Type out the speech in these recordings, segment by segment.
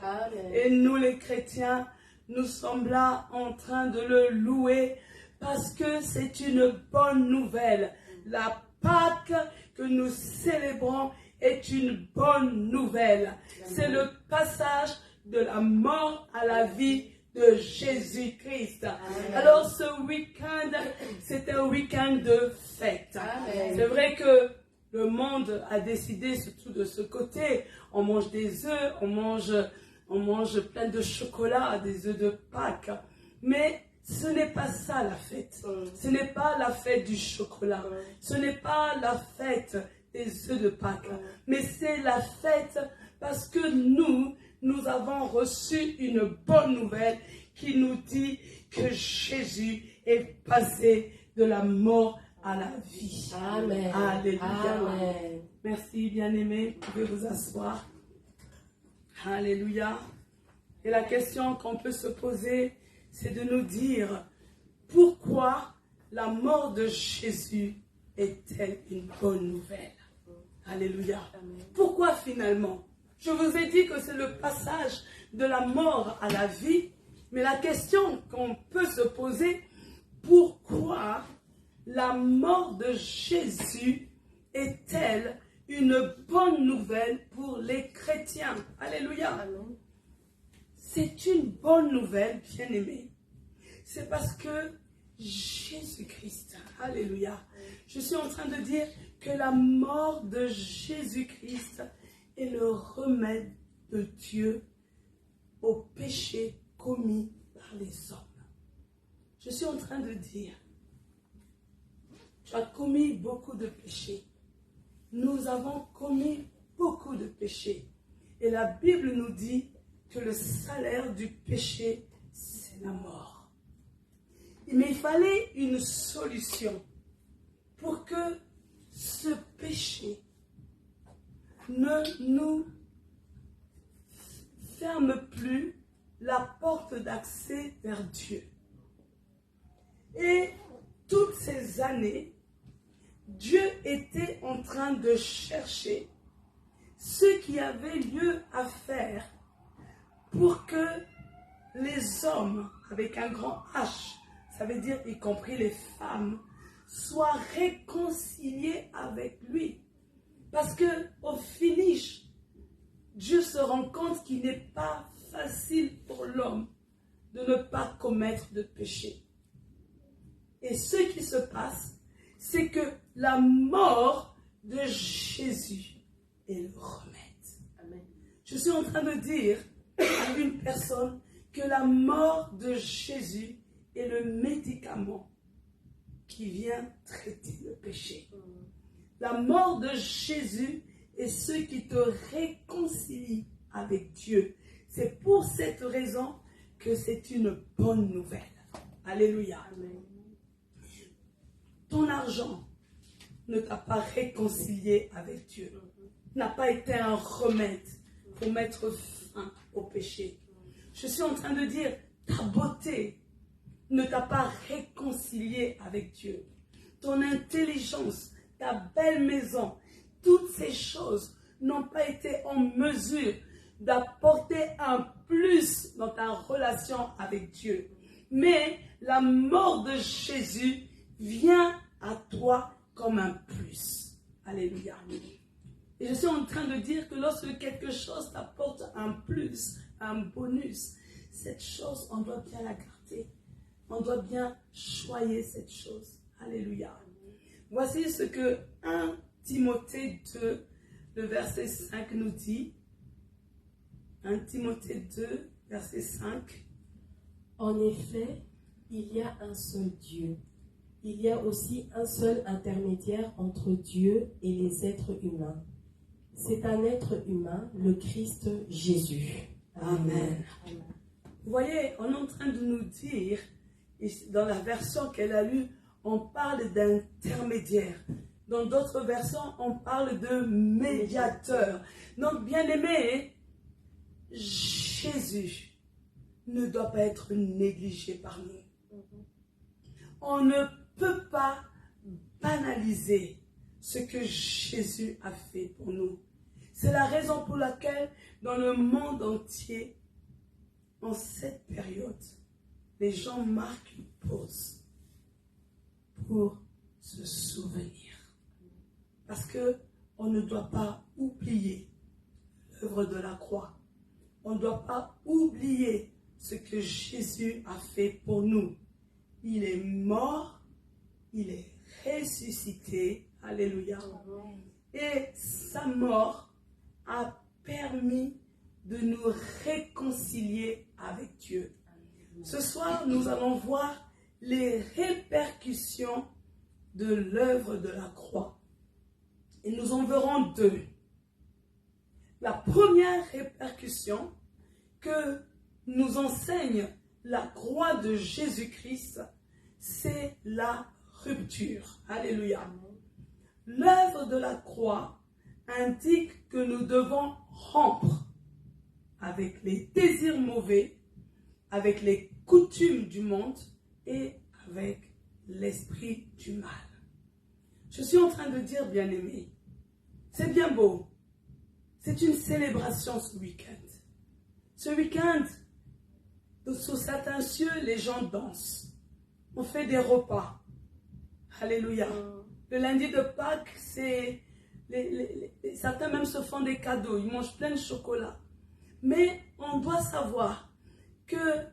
Alléluia. Amen. Et nous les chrétiens, nous sommes là en train de le louer parce que c'est une bonne nouvelle. La Pâque que nous célébrons est une bonne nouvelle. C'est le passage de la mort à la vie de Jésus-Christ. Alors ce week-end, c'est un week-end de fête. C'est vrai que le monde a décidé, surtout de ce côté, on mange des œufs, on mange plein de chocolat, des œufs de Pâques. Mais ce n'est pas ça la fête. Ce n'est pas la fête du chocolat. Ce n'est pas la fête des œufs de Pâques. Mais c'est la fête parce que nous avons reçu une bonne nouvelle qui nous dit que Jésus est passé de la mort à la vie. Amen. Alléluia. Amen. Merci, bien-aimés. Vous pouvez vous asseoir. Alléluia. Et la question qu'on peut se poser, c'est de nous dire pourquoi la mort de Jésus est-elle une bonne nouvelle? Alléluia. Pourquoi finalement? Je vous ai dit que c'est le passage de la mort à la vie, mais la question qu'on peut se poser, pourquoi la mort de Jésus est-elle une bonne nouvelle pour les chrétiens? Alléluia. C'est une bonne nouvelle, bien-aimés. C'est parce que Jésus-Christ, alléluia, je suis en train de dire que la mort de Jésus-Christ est le remède de Dieu au péché commis par les hommes. Je suis en train de dire, tu as commis beaucoup de péchés. Nous avons commis beaucoup de péchés. Et la Bible nous dit que le salaire du péché, c'est la mort. Mais il fallait une solution pour que ce péché ne nous ferme plus la porte d'accès vers Dieu. Et toutes ces années, Dieu était en train de chercher ce qui avait lieu à faire pour que les hommes, avec un grand H, ça veut dire y compris les femmes, soient réconciliés avec lui. Parce que au finish, Dieu se rend compte qu'il n'est pas facile pour l'homme de ne pas commettre de péché. Et ce qui se passe, c'est que la mort de Jésus est le remède. Amen. Je suis en train de dire à une personne que la mort de Jésus est le médicament qui vient traiter le péché. La mort de Jésus est ce qui te réconcilie avec Dieu. C'est pour cette raison que c'est une bonne nouvelle. Alléluia. Amen. Ton argent ne t'a pas réconcilié avec Dieu. N'a pas été un remède pour mettre fin au péché. Je suis en train de dire, ta beauté ne t'a pas réconcilié avec Dieu. Ton intelligence, ta belle maison, toutes ces choses n'ont pas été en mesure d'apporter un plus dans ta relation avec Dieu. Mais la mort de Jésus vient à toi comme un plus. Alléluia. Et je suis en train de dire que lorsque quelque chose t'apporte un plus, un bonus, cette chose, on doit bien la garder. On doit bien choyer cette chose. Alléluia. Voici ce que 1 Timothée 2, le verset 5 nous dit. 1 Timothée 2, verset 5. En effet, il y a un seul Dieu. Il y a aussi un seul intermédiaire entre Dieu et les êtres humains. C'est un être humain, le Christ Jésus. Amen. Amen. Vous voyez, on est en train de nous dire, dans la version qu'elle a lue, on parle d'intermédiaire. Dans d'autres versions, on parle de médiateur. Donc, bien aimé, Jésus ne doit pas être négligé par nous. On ne peut pas banaliser ce que Jésus a fait pour nous. C'est la raison pour laquelle dans le monde entier, en cette période, les gens marquent une pause pour se souvenir. Parce que on ne doit pas oublier l'œuvre de la croix. On ne doit pas oublier ce que Jésus a fait pour nous. Il est mort, il est ressuscité. Alléluia. Et sa mort a permis de nous réconcilier avec Dieu. Ce soir, nous allons voir les répercussions de l'œuvre de la croix. Et nous en verrons deux. La première répercussion que nous enseigne la croix de Jésus-Christ, c'est la rupture. Alléluia. L'œuvre de la croix indique que nous devons rompre avec les désirs mauvais, avec les coutumes du monde et avec l'esprit du mal. Je suis en train de dire, bien-aimés, c'est bien beau. C'est une célébration ce week-end. Ce week-end, sous certains cieux, les gens dansent. On fait des repas. Alléluia. Le lundi de Pâques, certains même se font des cadeaux. Ils mangent plein de chocolat. Mais on doit savoir que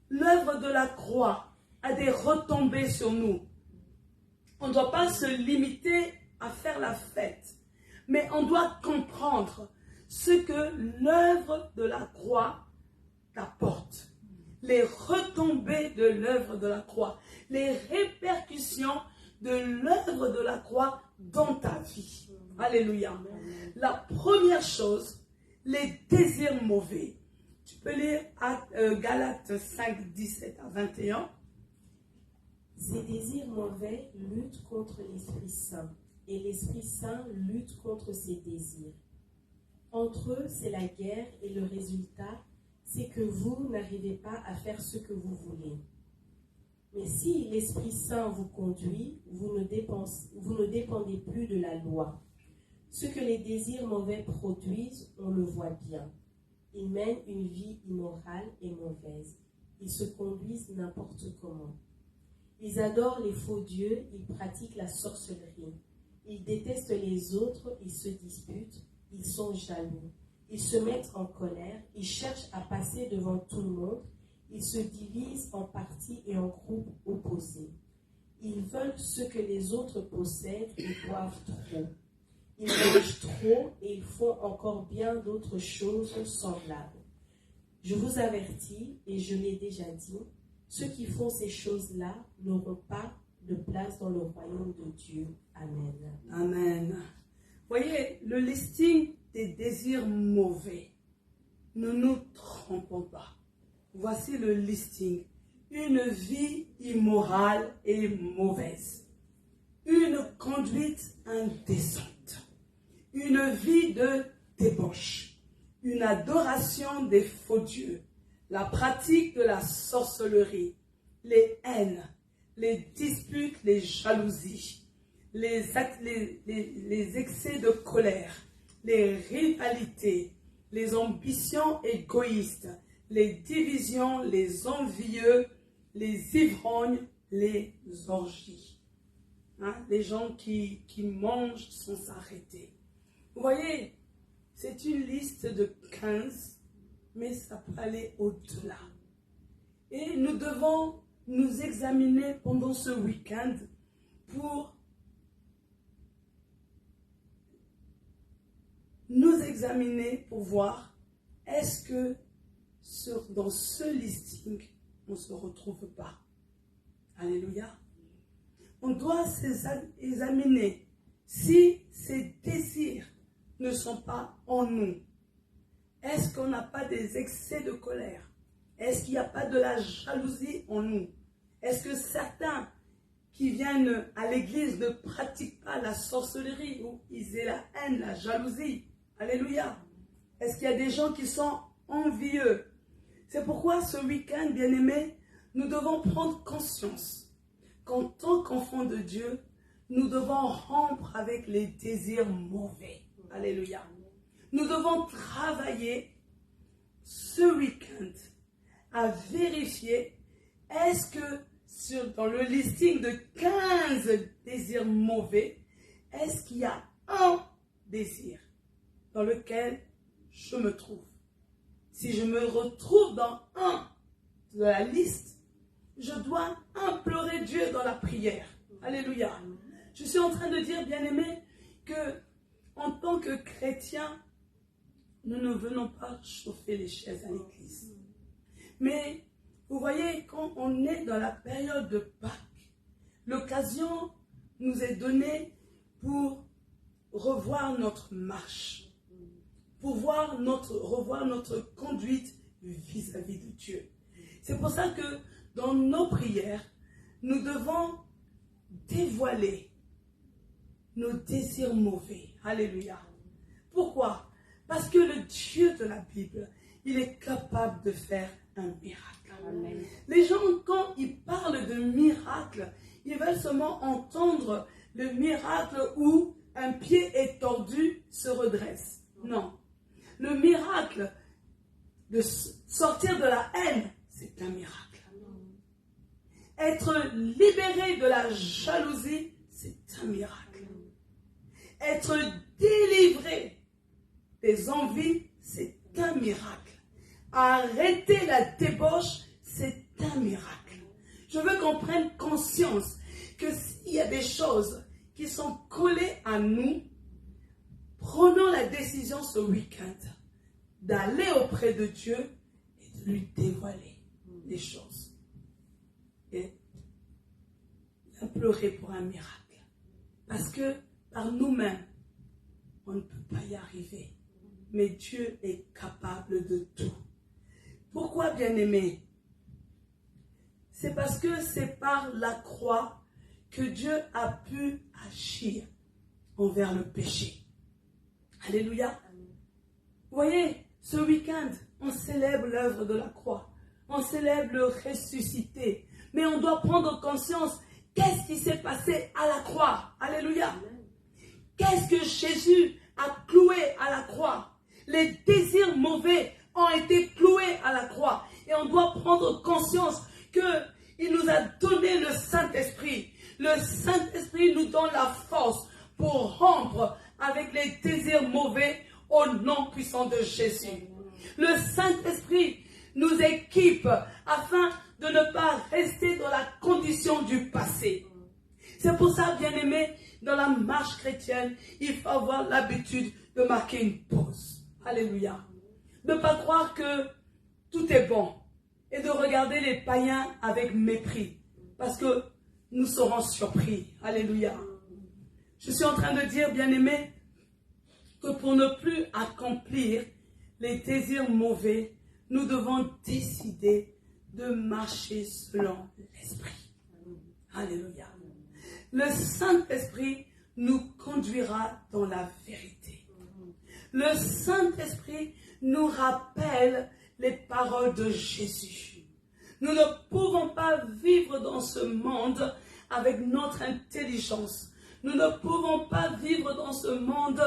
l'œuvre de la croix a des retombées sur nous. On ne doit pas se limiter à faire la fête. Mais on doit comprendre ce que l'œuvre de la croix t'apporte. Les retombées de l'œuvre de la croix. Les répercussions de l'œuvre de la croix dans ta vie. Alléluia. La première chose, les désirs mauvais. Tu peux lire Galates 5, 17 à 21. Ces désirs mauvais luttent contre l'Esprit Saint, et l'Esprit Saint lutte contre ces désirs. Entre eux, c'est la guerre, et le résultat, c'est que vous n'arrivez pas à faire ce que vous voulez. Mais si l'Esprit Saint vous conduit, vous ne dépendez plus de la loi. Ce que les désirs mauvais produisent, on le voit bien. Ils mènent une vie immorale et mauvaise. Ils se conduisent n'importe comment. Ils adorent les faux dieux, ils pratiquent la sorcellerie. Ils détestent les autres, ils se disputent, ils sont jaloux. Ils se mettent en colère, ils cherchent à passer devant tout le monde. Ils se divisent en partis et en groupes opposés. Ils veulent ce que les autres possèdent et boivent trop. Ils mangent trop et ils font encore bien d'autres choses semblables. Je vous avertis, et je l'ai déjà dit, ceux qui font ces choses-là n'auront pas de place dans le royaume de Dieu. Amen. Amen. Voyez, le listing des désirs mauvais. Ne nous trompons pas. Voici le listing. Une vie immorale et mauvaise. Une conduite indécente. Une vie de débauche. Une adoration des faux dieux. La pratique de la sorcellerie. Les haines. Les disputes, les jalousies. Les excès de colère. Les rivalités. Les ambitions égoïstes. Les divisions, les envieux, les ivrognes, les orgies. Hein? Les gens qui mangent sans s'arrêter. Vous voyez, c'est une liste de 15, mais ça peut aller au-delà. Et nous devons nous examiner pendant ce week-end pour nous examiner pour voir est-ce que dans ce listing, on ne se retrouve pas. Alléluia. On doit s'examiner si ces désirs ne sont pas en nous. Est-ce qu'on n'a pas des excès de colère? Est-ce qu'il n'y a pas de la jalousie en nous? Est-ce que certains qui viennent à l'église ne pratiquent pas la sorcellerie ou ils aient la haine, la jalousie? Alléluia. Est-ce qu'il y a des gens qui sont envieux? C'est pourquoi ce week-end, bien-aimés, nous devons prendre conscience qu'en tant qu'enfants de Dieu, nous devons rompre avec les désirs mauvais. Alléluia. nous devons travailler ce week-end à vérifier est-ce que dans le listing de 15 désirs mauvais, est-ce qu'il y a un désir dans lequel je me trouve? Si je me retrouve dans un de la liste, je dois implorer Dieu dans la prière. Alléluia. Je suis en train de dire, bien-aimés, que en tant que chrétiens, nous ne venons pas chauffer les chaises à l'église. Mais vous voyez, quand on est dans la période de Pâques, l'occasion nous est donnée pour revoir notre marche, pour revoir notre conduite vis-à-vis de Dieu. C'est pour ça que dans nos prières, nous devons dévoiler nos désirs mauvais. Alléluia. Pourquoi? Parce que le Dieu de la Bible, il est capable de faire un miracle. Amen. Les gens, quand ils parlent de miracle, ils veulent seulement entendre le miracle où un pied est tordu, se redresse. Non. Le miracle de sortir de la haine, c'est un miracle. Être libéré de la jalousie, c'est un miracle. Être délivré des envies, c'est un miracle. Arrêter la débauche, c'est un miracle. Je veux qu'on prenne conscience que s'il y a des choses qui sont collées à nous, prenons la décision ce week-end d'aller auprès de Dieu et de lui dévoiler les choses. Et implorer pour un miracle. Parce que par nous-mêmes, on ne peut pas y arriver. Mais Dieu est capable de tout. Pourquoi, bien-aimés? C'est parce que c'est par la croix que Dieu a pu agir envers le péché. Alléluia. Vous voyez, ce week-end, on célèbre l'œuvre de la croix. On célèbre le ressuscité. Mais on doit prendre conscience, qu'est-ce qui s'est passé à la croix? Alléluia. Qu'est-ce que Jésus a cloué à la croix? Les désirs mauvais ont été cloués à la croix. Et on doit prendre conscience qu'il nous a donné le Saint-Esprit. Le Saint-Esprit nous donne la force pour rompre avec les désirs mauvais au nom puissant de Jésus. Le Saint-Esprit nous équipe afin de ne pas rester dans la condition du passé. C'est pour ça, bien-aimés, dans la marche chrétienne, il faut avoir l'habitude de marquer une pause. Alléluia. Ne pas croire que tout est bon et de regarder les païens avec mépris parce que nous serons surpris. Alléluia. Je suis en train de dire, bien-aimés, que pour ne plus accomplir les désirs mauvais, nous devons décider de marcher selon l'Esprit. Alléluia. Le Saint-Esprit nous conduira dans la vérité. Le Saint-Esprit nous rappelle les paroles de Jésus. Nous ne pouvons pas vivre dans ce monde avec notre intelligence. Nous ne pouvons pas vivre dans ce monde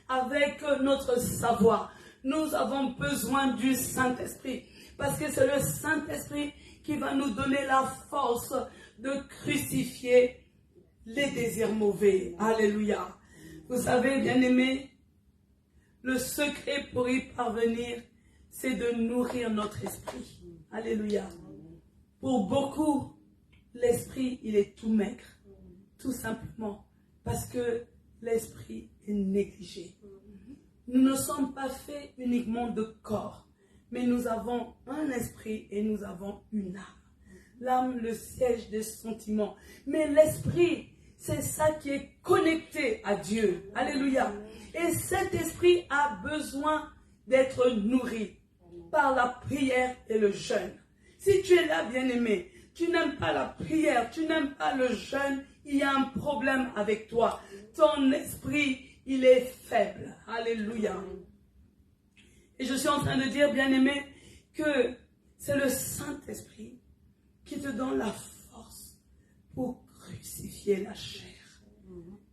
avec notre savoir. Nous avons besoin du Saint-Esprit parce que c'est le Saint-Esprit qui va nous donner la force de crucifier les désirs mauvais. Alléluia. Vous savez, bien-aimés, le secret pour y parvenir, c'est de nourrir notre esprit. Alléluia. Pour beaucoup, l'esprit, il est tout maigre. Tout simplement parce que l'esprit est négligé. Nous ne sommes pas faits uniquement de corps, mais nous avons un esprit et nous avons une âme. L'âme, le siège des sentiments. Mais l'esprit, c'est ça qui est connecté à Dieu. Alléluia. Et cet esprit a besoin d'être nourri par la prière et le jeûne. Si tu es là, bien-aimé, tu n'aimes pas la prière, tu n'aimes pas le jeûne, il y a un problème avec toi. Ton esprit, il est faible. Alléluia. Et je suis en train de dire, bien-aimé, que c'est le Saint-Esprit qui te donne la force pour crucifier la chair.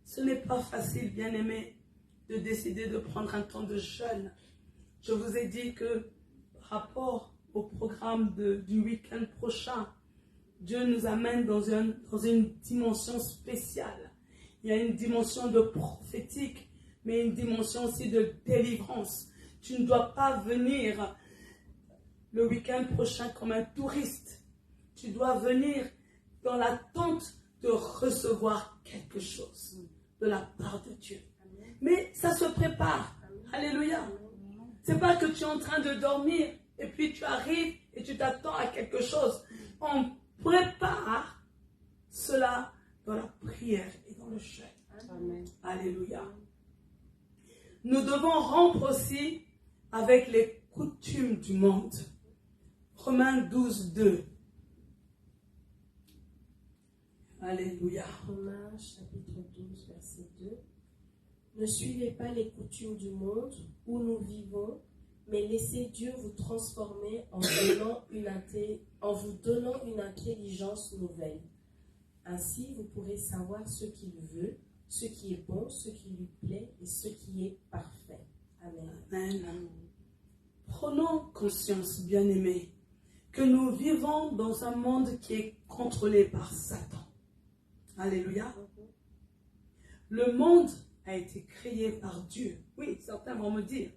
Ce n'est pas facile, bien-aimé, de décider de prendre un temps de jeûne. Je vous ai dit que par rapport au programme du week-end prochain, Dieu nous amène dans une dimension spéciale. Il y a une dimension de prophétique, mais une dimension aussi de délivrance. Tu ne dois pas venir le week-end prochain comme un touriste. Tu dois venir dans l'attente de recevoir quelque chose de la part de Dieu. Mais ça se prépare. Alléluia. C'est pas que tu es en train de dormir et puis tu arrives et tu t'attends à quelque chose. On prépare cela dans la prière et dans le jeûne. Alléluia. Nous devons rompre aussi avec les coutumes du monde. Romains 12, 2. Alléluia. Romains chapitre 12, verset 2. Ne suivez pas les coutumes du monde où nous vivons, mais laissez Dieu vous transformer en vous donnant une intelligence nouvelle. Ainsi, vous pourrez savoir ce qu'il veut, ce qui est bon, ce qui lui plaît et ce qui est parfait. Amen. Amen. Prenons conscience, bien-aimés, que nous vivons dans un monde qui est contrôlé par Satan. Alléluia. Le monde a été créé par Dieu. Oui, certains vont me dire,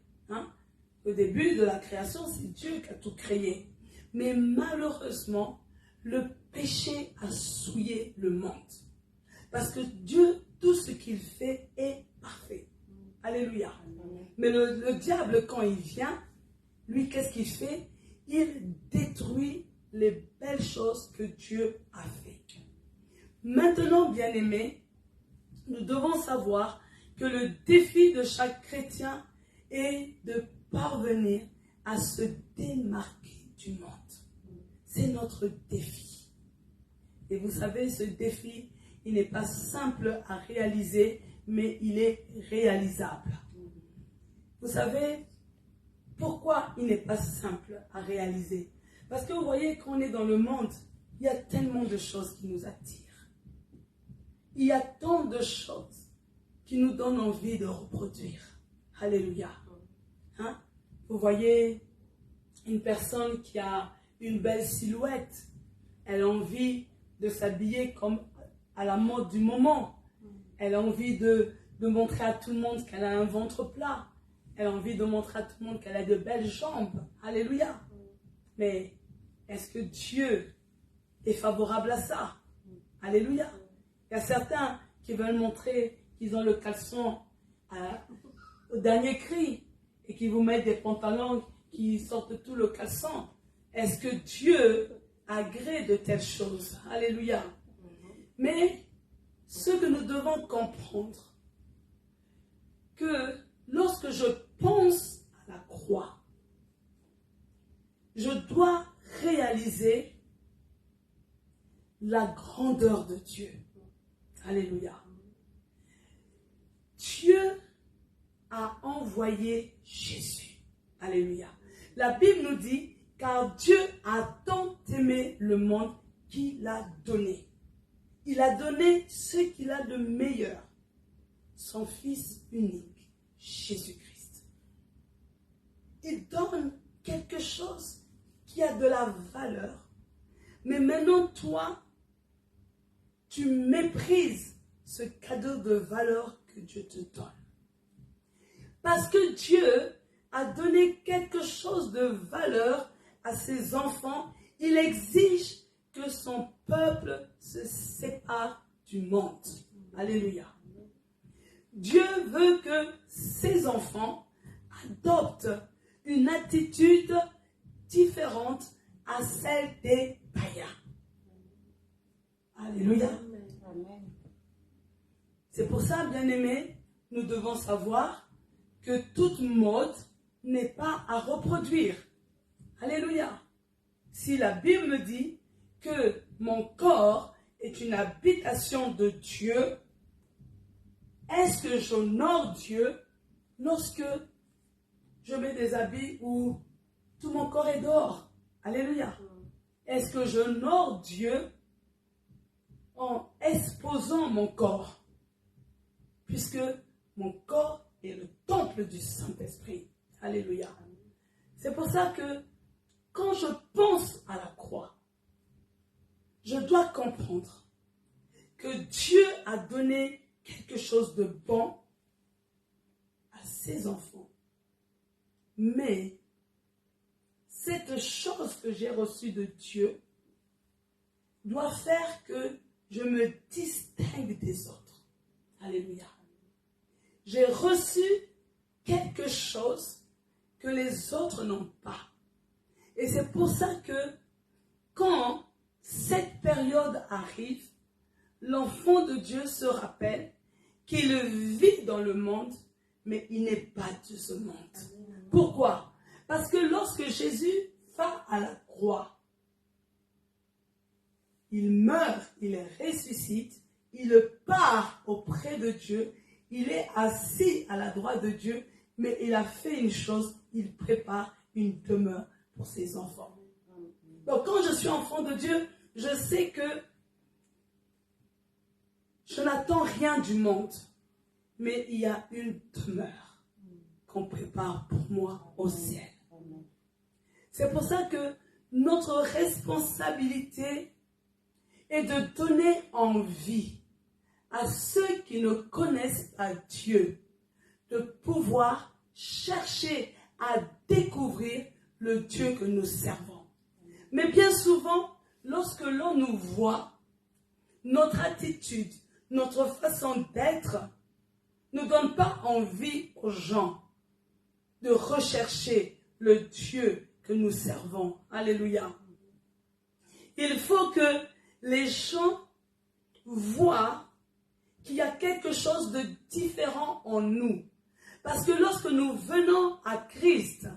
au début de la création, c'est Dieu qui a tout créé. Mais malheureusement, le péché a souillé le monde. Parce que Dieu, tout ce qu'il fait est parfait. Alléluia. Mais le diable, quand il vient, lui, qu'est-ce qu'il fait? Il détruit les belles choses que Dieu a faites. Maintenant, bien-aimés, nous devons savoir que le défi de chaque chrétien est de parvenir à se démarquer du monde. C'est notre défi. Et vous savez, ce défi, il n'est pas simple à réaliser, mais il est réalisable. Vous savez, pourquoi il n'est pas simple à réaliser? Parce que vous voyez, quand on est dans le monde, il y a tellement de choses qui nous attirent. Il y a tant de choses qui nous donnent envie de reproduire. Alléluia. Vous voyez une personne qui a une belle silhouette. Elle a envie de s'habiller comme à la mode du moment. Elle a envie de montrer à tout le monde qu'elle a un ventre plat. Elle a envie de montrer à tout le monde qu'elle a de belles jambes. Alléluia. Mais est-ce que Dieu est favorable à ça? Alléluia. Il y a certains qui veulent montrer qu'ils ont le caleçon au dernier cri et qui vous mettent des pantalons qui sortent tout le caleçon. Est-ce que Dieu agrée de telles choses? Alléluia. Mais ce que nous devons comprendre, que lorsque je pense à la croix, je dois réaliser la grandeur de Dieu. Alléluia. Dieu a envoyé Jésus. Alléluia. La Bible nous dit, car Dieu a tant aimé le monde qu'il a donné. Il a donné ce qu'il a de meilleur, son Fils unique, Jésus-Christ. Il donne quelque chose qui a de la valeur. Mais maintenant, toi, tu méprises ce cadeau de valeur que Dieu te donne. Parce que Dieu a donné quelque chose de valeur à ses enfants, il exige que son peuple se sépare du monde. Alléluia. Dieu veut que ses enfants adoptent une attitude différente à celle des païens. Alléluia. Amen. C'est pour ça, bien-aimés, nous devons savoir que toute mode n'est pas à reproduire. Alléluia. Si la Bible me dit que mon corps est une habitation de Dieu, est-ce que j'honore Dieu lorsque je mets des habits où tout mon corps est dehors? Alléluia. Est-ce que j'honore Dieu en exposant mon corps? Puisque mon corps est le temple du Saint-Esprit. Alléluia. C'est pour ça que quand je pense à la croix, je dois comprendre que Dieu a donné quelque chose de bon à ses enfants. Mais cette chose que j'ai reçue de Dieu doit faire que je me distingue des autres. Alléluia. J'ai reçu quelque chose que les autres n'ont pas. Et c'est pour ça que quand cette période arrive, l'enfant de Dieu se rappelle qu'il vit dans le monde, mais il n'est pas de ce monde. Pourquoi? Parce que lorsque Jésus va à la croix, il meurt, il ressuscite, il part auprès de Dieu, il est assis à la droite de Dieu, mais il a fait une chose, il prépare une demeure pour ses enfants. Donc quand je suis enfant de Dieu, je sais que je n'attends rien du monde, mais il y a une demeure qu'on prépare pour moi au ciel. C'est pour ça que notre responsabilité est de donner envie à ceux qui ne connaissent pas Dieu de pouvoir chercher à découvrir le Dieu que nous servons. Mais bien souvent, lorsque l'on nous voit, notre attitude, notre façon d'être ne donne pas envie aux gens de rechercher le Dieu que nous servons. Alléluia. Il faut que les gens voient qu'il y a quelque chose de différent en nous. Parce que lorsque nous venons à Christ,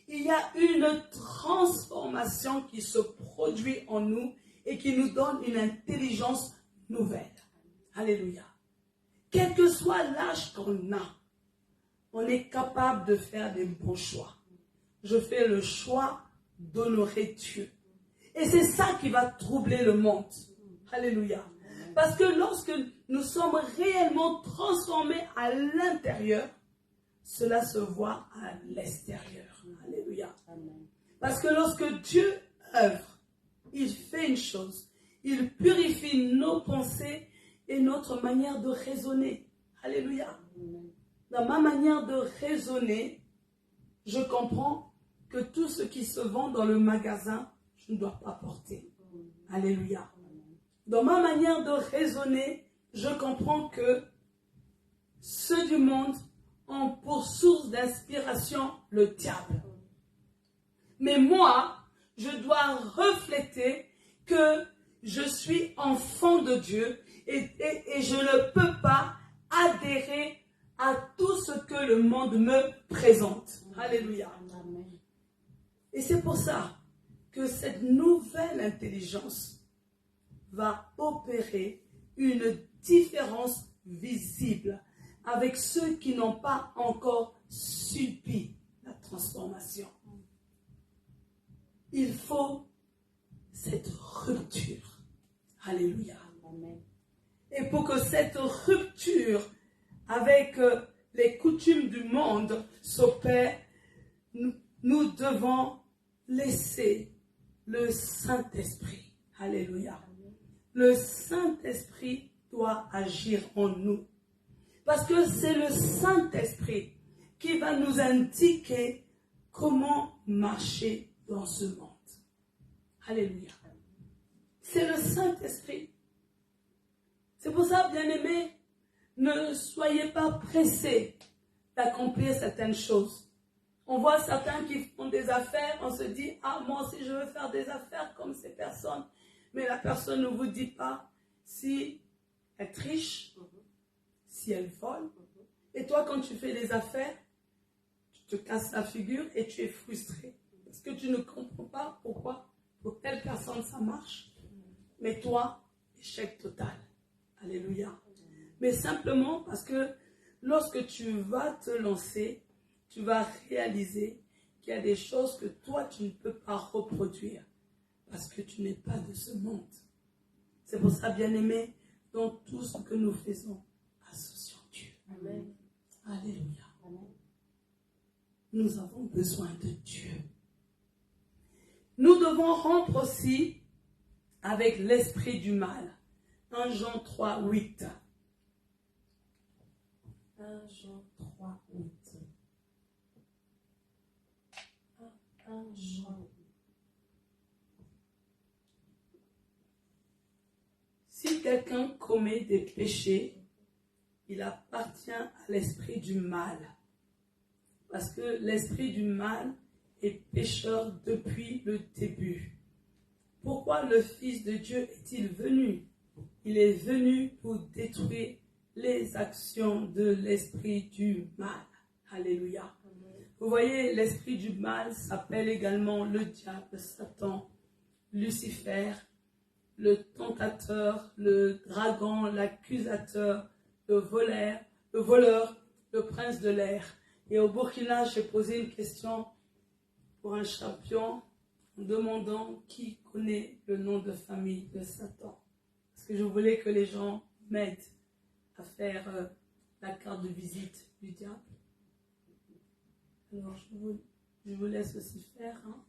il y a une transformation qui se produit en nous et qui nous donne une intelligence nouvelle. Alléluia. Quel que soit l'âge qu'on a, on est capable de faire des bons choix. Je fais le choix d'honorer Dieu. Et c'est ça qui va troubler le monde. Alléluia. Parce que lorsque nous sommes réellement transformés à l'intérieur, cela se voit à l'extérieur. Alléluia. Parce que lorsque Dieu œuvre, il fait une chose. Il purifie nos pensées et notre manière de raisonner. Alléluia. Dans ma manière de raisonner, je comprends que tout ce qui se vend dans le magasin, je ne dois pas porter. Alléluia. Dans ma manière de raisonner, je comprends que ceux du monde ont pour source d'inspiration le diable. Mais moi, je dois refléter que je suis enfant de Dieu et je ne peux pas adhérer à tout ce que le monde me présente. Alléluia. Et c'est pour ça que cette nouvelle intelligence va opérer une différence visible avec ceux qui n'ont pas encore subi la transformation. Il faut cette rupture. Alléluia. Et pour que cette rupture avec les coutumes du monde s'opère, nous devons laisser le Saint-Esprit. Alléluia. Le Saint-Esprit doit agir en nous. Parce que c'est le Saint-Esprit qui va nous indiquer comment marcher dans ce monde. Alléluia. C'est le Saint-Esprit. C'est pour ça, bien-aimés, ne soyez pas pressés d'accomplir certaines choses. On voit certains qui font des affaires, on se dit, ah, moi aussi je veux faire des affaires comme ces personnes. Mais la personne ne vous dit pas si elle triche, si elle vole. Et toi, quand tu fais des affaires, tu te casses la figure et tu es frustré. Parce que tu ne comprends pas pourquoi pour telle personne ça marche. Mais toi, échec total. Alléluia. Mais simplement parce que lorsque tu vas te lancer, tu vas réaliser qu'il y a des choses que toi, tu ne peux pas reproduire. Parce que tu n'es pas de ce monde. C'est pour ça, bien-aimé, dans tout ce que nous faisons, associons Dieu. Amen. Alléluia. nous avons besoin de Dieu. Nous devons rompre aussi avec l'esprit du mal. 1 Jean 3, 8. 1 Jean 3, 8. 1 Jean. Si quelqu'un commet des péchés, il appartient à l'esprit du mal. Parce que l'esprit du mal est pécheur depuis le début. Pourquoi le Fils de Dieu est-il venu? Il est venu pour détruire les actions de l'esprit du mal. Alléluia. Vous voyez, l'esprit du mal s'appelle également le diable, Satan, Lucifer, le tentateur, le dragon, l'accusateur, le voleur, le prince de l'air. Et au Burkina, j'ai posé une question pour un champion en demandant qui connaît le nom de famille de Satan. Parce que je voulais que les gens m'aident à faire la carte de visite du diable. Alors, je vous laisse aussi faire. Hein.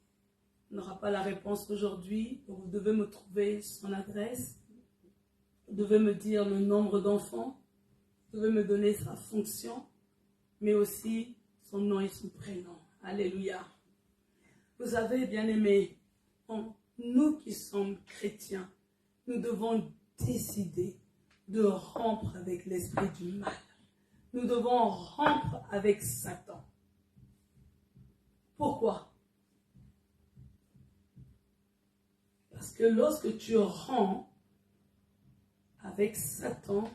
On n'aura pas la réponse aujourd'hui. Donc, vous devez me trouver son adresse. Vous devez me dire le nombre d'enfants. Vous devez me donner sa fonction. Mais aussi son nom et son prénom. Alléluia. Vous savez, bien-aimés, nous qui sommes chrétiens, nous devons décider de rompre avec l'esprit du mal. Nous devons rompre avec Satan. Pourquoi? Parce que lorsque tu romps avec Satan,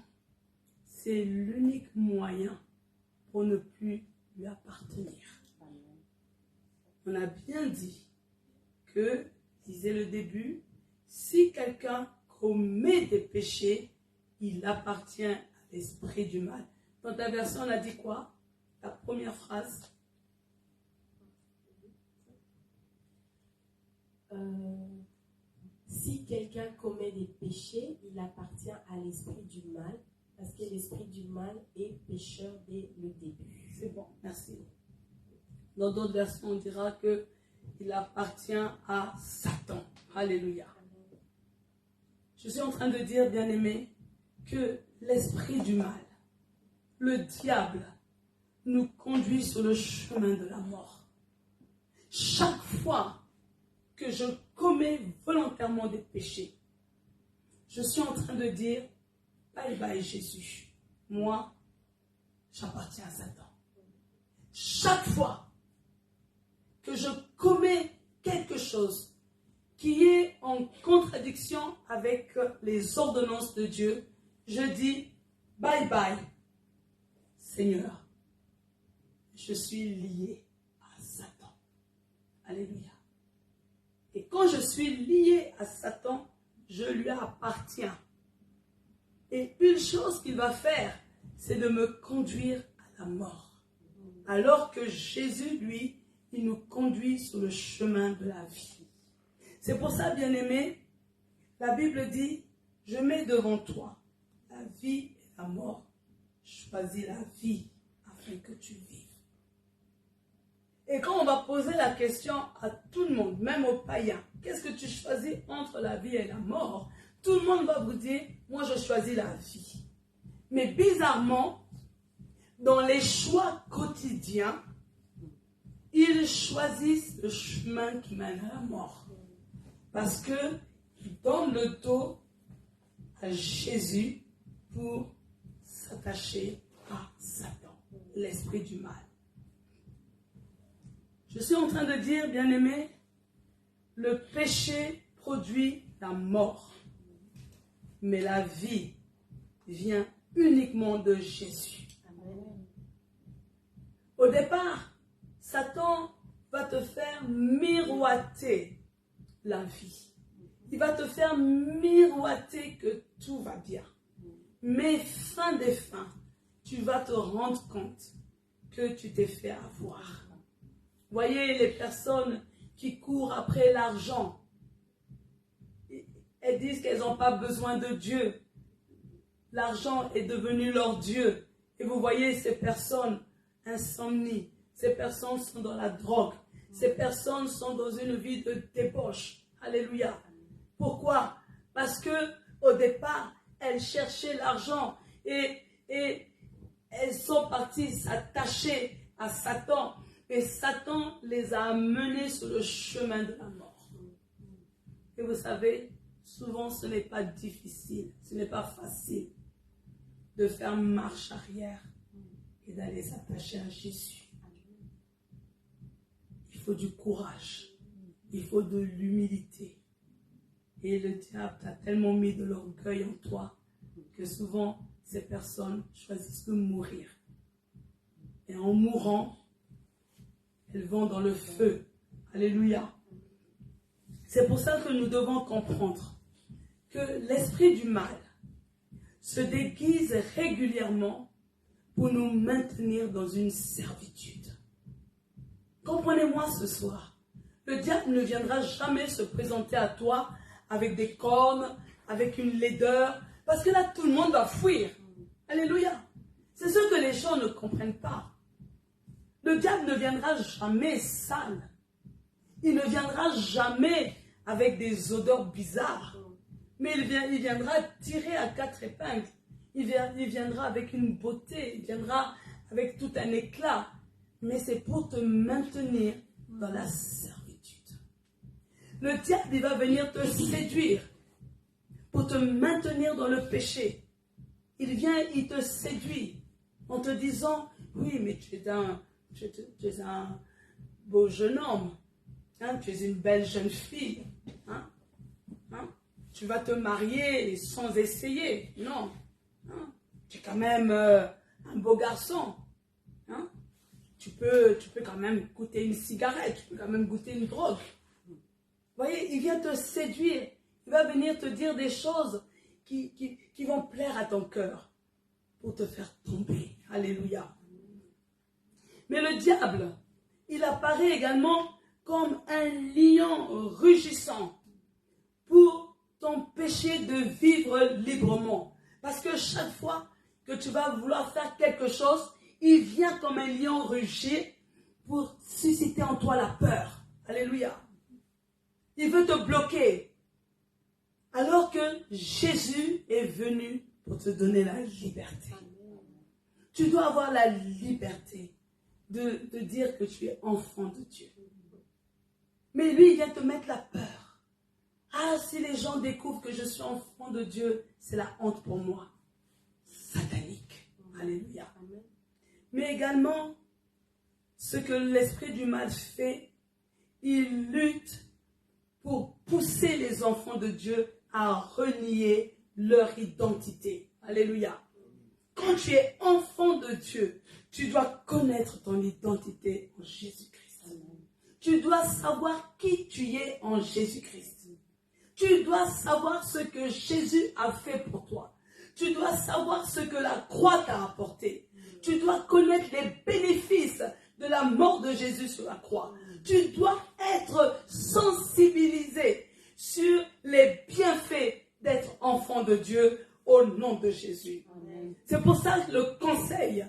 c'est l'unique moyen pour ne plus lui appartenir. On a bien dit que, disait le début, si quelqu'un commet des péchés, il appartient à l'esprit du mal. Dans ta version, on a dit quoi? La première phrase. Si quelqu'un commet des péchés, il appartient à l'esprit du mal, parce que l'esprit du mal est pécheur dès le début. C'est bon, merci. Dans d'autres versions, on dira qu'il appartient à Satan. Alléluia. Je suis en train de dire, bien-aimés, que l'esprit du mal, le diable, nous conduit sur le chemin de la mort. Chaque fois que je commets volontairement des péchés, je suis en train de dire, bye bye Jésus, moi, j'appartiens à Satan. Chaque fois que je commets quelque chose qui est en contradiction avec les ordonnances de Dieu, je dis, bye bye, Seigneur, je suis lié à Satan. Alléluia. Et quand je suis lié à Satan, je lui appartiens. Et une chose qu'il va faire, c'est de me conduire à la mort. Alors que Jésus, lui, il nous conduit sur le chemin de la vie. C'est pour ça, bien-aimé, la Bible dit, je mets devant toi la vie et la mort. Choisis la vie afin que tu vives. Et quand on va poser la question à tout le monde, même aux païens, qu'est-ce que tu choisis entre la vie et la mort? Tout le monde va vous dire, moi je choisis la vie. Mais bizarrement, dans les choix quotidiens, ils choisissent le chemin qui mène à la mort. Parce qu'ils donnent le dos à Jésus pour s'attacher à Satan, l'esprit du mal. Je suis en train de dire, bien-aimé, le péché produit la mort. Mais la vie vient uniquement de Jésus. Amen. Au départ, Satan va te faire miroiter la vie. Il va te faire miroiter que tout va bien. Mais fin des fins, tu vas te rendre compte que tu t'es fait avoir. Voyez les personnes qui courent après l'argent. Elles disent qu'elles n'ont pas besoin de Dieu. L'argent est devenu leur Dieu. Et vous voyez ces personnes insomnies, Ces personnes sont dans la drogue. Ces personnes sont dans une vie de débauche. Alléluia. Pourquoi? Parce que au départ, elles cherchaient l'argent et elles sont parties s'attacher à Satan. Et Satan les a amenées sur le chemin de la mort. Et vous savez, souvent ce n'est pas difficile, ce n'est pas facile de faire marche arrière et d'aller s'attacher à Jésus. Il faut du courage, il faut de l'humilité. Et le diable t'a tellement mis de l'orgueil en toi que souvent ces personnes choisissent de mourir. Et en mourant, elles vont dans le feu. Alléluia. C'est pour ça que nous devons comprendre que l'esprit du mal se déguise régulièrement pour nous maintenir dans une servitude. Comprenez-moi ce soir. Le diable ne viendra jamais se présenter à toi avec des cornes, avec une laideur, parce que là, tout le monde va fuir. Alléluia. C'est ce que les gens ne comprennent pas. Le diable ne viendra jamais sale. Il ne viendra jamais avec des odeurs bizarres. Mais il viendra tirer à 4 épingles. Il viendra avec une beauté. Il viendra avec tout un éclat. Mais c'est pour te maintenir dans la servitude. Le diable, il va venir te séduire pour te maintenir dans le péché. Il vient, il te séduit en te disant, oui, mais tu es un beau jeune homme. Hein, tu es une belle jeune fille. Hein? Tu vas te marier sans essayer. Non. Hein? Tu es quand même un beau garçon. Hein? Tu peux quand même goûter une cigarette. Tu peux quand même goûter une drogue. Vous voyez, il vient te séduire. Il va venir te dire des choses qui vont plaire à ton cœur pour te faire tomber. Alléluia. Mais le diable, il apparaît également comme un lion rugissant pour t'empêcher de vivre librement. Parce que chaque fois que tu vas vouloir faire quelque chose, il vient comme un lion rugir pour susciter en toi la peur. Alléluia. Il veut te bloquer. Alors que Jésus est venu pour te donner la liberté. Tu dois avoir la liberté de dire que tu es enfant de Dieu. Mais lui, il vient te mettre la peur. Ah, si les gens découvrent que je suis enfant de Dieu, c'est la honte pour moi. Satanique. Alléluia. Mais également, ce que l'esprit du mal fait, il lutte pour pousser les enfants de Dieu à renier leur identité. Alléluia. Quand tu es enfant de Dieu, tu dois connaître ton identité en Jésus-Christ. Tu dois savoir qui tu es en Jésus-Christ. Tu dois savoir ce que Jésus a fait pour toi. Tu dois savoir ce que la croix t'a apporté. Tu dois connaître les bénéfices de la mort de Jésus sur la croix. Tu dois être sensibilisé sur les bienfaits d'être enfant de Dieu au nom de Jésus. C'est pour ça que le conseil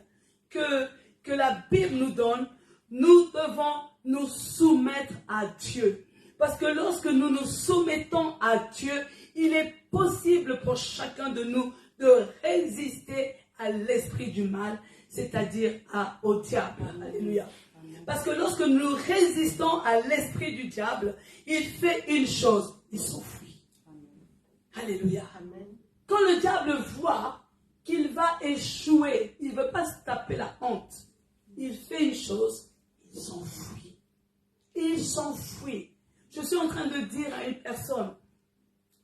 que la Bible nous donne, nous devons nous soumettre à Dieu. Parce que lorsque nous nous soumettons à Dieu, il est possible pour chacun de nous de résister à l'esprit du mal, c'est-à-dire au diable. Alléluia. Parce que lorsque nous résistons à l'esprit du diable, il fait une chose, il s'enfuit. Alléluia. Quand le diable voit qu'il va échouer, il ne veut pas se taper la honte. Il fait une chose, il s'enfuit. Il s'enfuit. Je suis en train de dire à une personne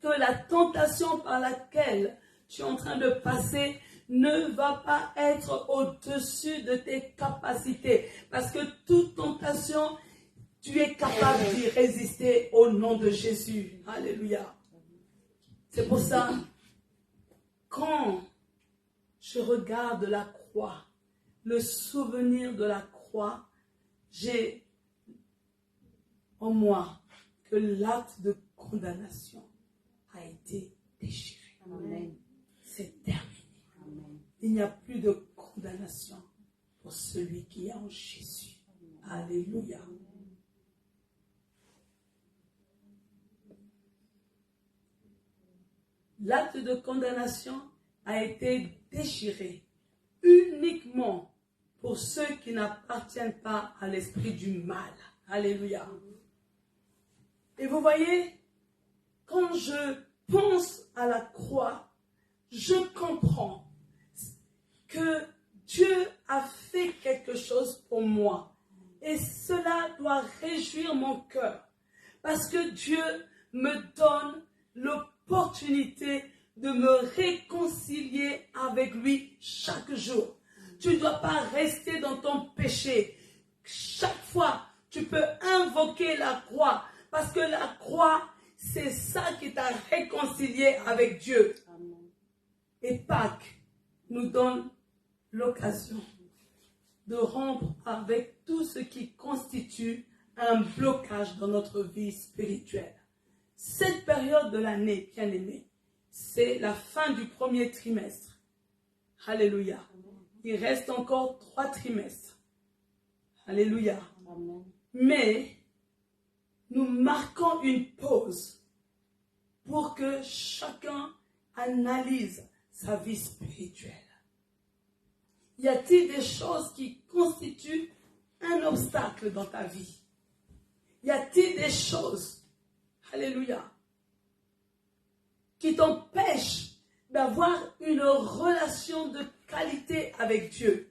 que la tentation par laquelle tu es en train de passer ne va pas être au-dessus de tes capacités. Parce que toute tentation, tu es capable d'y résister au nom de Jésus. Alléluia. C'est pour ça, quand je regarde la croix, le souvenir de la croix, j'ai en moi que l'acte de condamnation a été déchiré. Amen. C'est terminé. Amen. Il n'y a plus de condamnation pour celui qui est en Jésus. Amen. Alléluia. L'acte de condamnation a été déchiré uniquement pour ceux qui n'appartiennent pas à l'esprit du mal. Alléluia. Et vous voyez, quand je pense à la croix, je comprends que Dieu a fait quelque chose pour moi. Et cela doit réjouir mon cœur. Parce que Dieu me donne l'opportunité de me réconcilier avec lui chaque jour. Tu ne dois pas rester dans ton péché. Chaque fois, tu peux invoquer la croix. Parce que la croix, c'est ça qui t'a réconcilié avec Dieu. Amen. Et Pâques nous donne l'occasion de rompre avec tout ce qui constitue un blocage dans notre vie spirituelle. Cette période de l'année, bien aimé, c'est la fin du premier trimestre. Alléluia. Il reste encore 3 trimestres. Alléluia. Amen. Mais nous marquons une pause pour que chacun analyse sa vie spirituelle. Y a-t-il des choses qui constituent un obstacle dans ta vie? Y a-t-il des choses, alléluia, qui t'empêchent d'avoir une relation de qualité avec Dieu?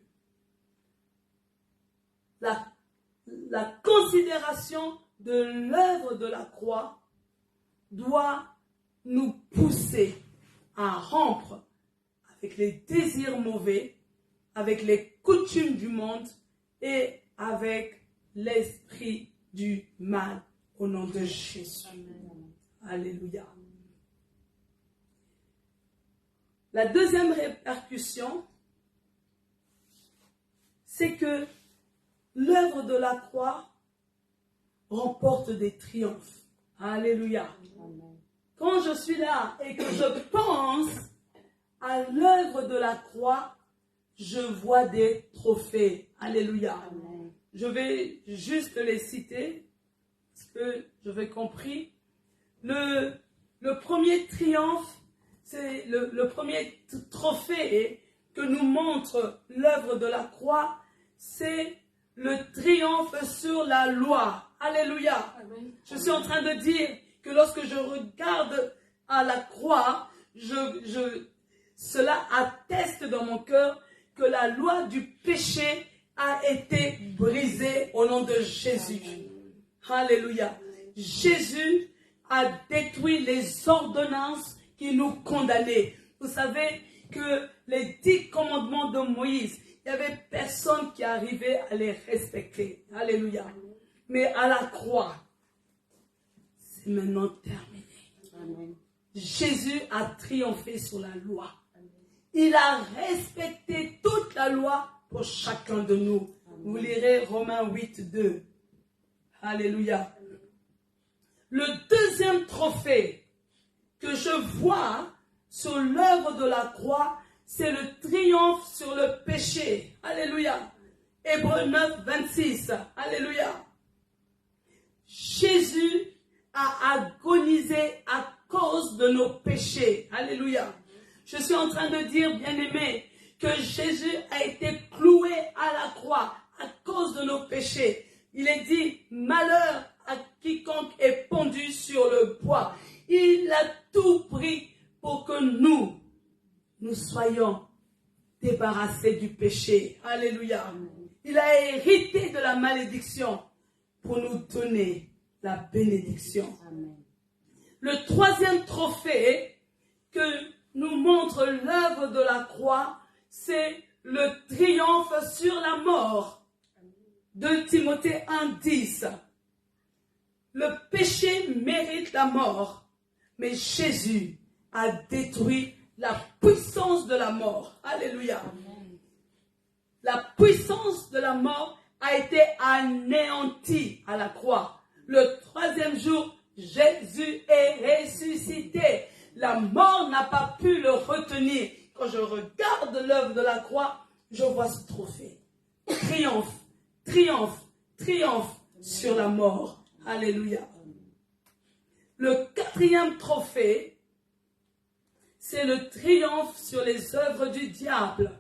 La considération de l'œuvre de la croix doit nous pousser à rompre avec les désirs mauvais, avec les coutumes du monde et avec l'esprit du mal au nom de Jésus. Amen. Alléluia. La deuxième répercussion, c'est que l'œuvre de la croix remporte des triomphes. Alléluia. Amen. Quand je suis là et que je pense à l'œuvre de la croix, je vois des trophées. Alléluia. Amen. Je vais juste les citer parce que je vais compris. Le premier triomphe, c'est le premier trophée que nous montre l'œuvre de la croix, c'est le triomphe sur la loi. Alléluia. Amen. Je suis en train de dire que lorsque je regarde à la croix, cela atteste dans mon cœur que la loi du péché a été brisée au nom de Jésus. Amen. Alléluia. Jésus a détruit les ordonnances qui nous condamnaient. Vous savez que les 10 commandements de Moïse, il n'y avait personne qui arrivait à les respecter. Alléluia. Mais à la croix, c'est maintenant terminé. Amen. Jésus a triomphé sur la loi. Amen. Il a respecté toute la loi pour chacun de nous. Amen. Vous lirez Romains 8, 2. Alléluia. Le deuxième trophée que je vois sur l'œuvre de la croix, c'est le triomphe sur le péché. Alléluia. Hébreux 9, 26. Alléluia. Jésus a agonisé à cause de nos péchés. Alléluia. Je suis en train de dire, bien-aimé, que Jésus a été cloué à la croix à cause de nos péchés. Il est dit, malheur à quiconque est pendu sur le bois. Il a tout pris pour que nous soyons débarrassés du péché. Alléluia. Il a hérité de la malédiction pour nous donner la bénédiction. Amen. Le troisième trophée que nous montre l'œuvre de la croix, c'est le triomphe sur la mort. 2 Timothée 1, 10. Le péché mérite la mort, mais Jésus a détruit la puissance de la mort. Alléluia. Amen. La puissance de la mort a été anéantie à la croix. Le 3e jour, Jésus est ressuscité. La mort n'a pas pu le retenir. Quand je regarde l'œuvre de la croix, je vois ce trophée. Triomphe, triomphe, triomphe sur la mort. Alléluia. Le quatrième trophée, c'est le triomphe sur les œuvres du diable.